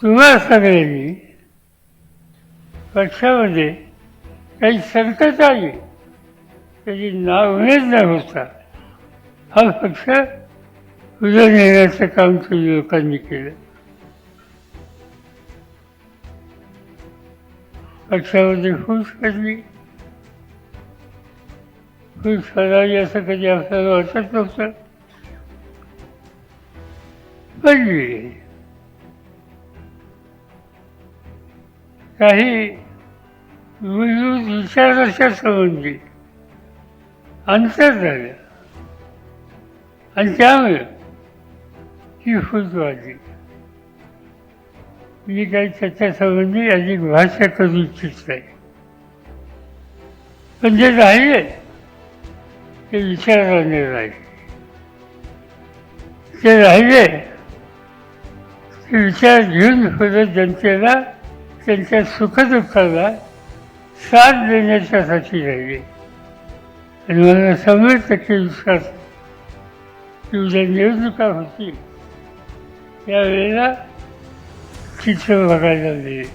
तुम्हा सगळ्यांनी पक्षामध्ये काही संकट आली त्याची नावनेच न होता हा पक्ष पुढे नेण्याचं काम तुम्ही लोकांनी केलं. पक्षामध्ये फूस पडली, फूस पडावी असं कधी आपल्याला वाटत नव्हतं, पडली. काही मूलभूत विचाराच्या संबंधी अंतर झालं आणि त्यामुळे ही फूट वाढली. मी काही त्याच्यासंबंधी अधिक भाष्य करू इच्छित नाही, पण जे राहिले ते विचाराने राहिले. ते राहिले ते विचार घेऊन परत जनतेला त्यांच्या सुखदुःखाला साथ देण्याच्यासाठी राहिले. आणि मला 100% विश्वास की उद्या निवडणुका होतील त्यावेळेला चित्र बघायला मिळेल.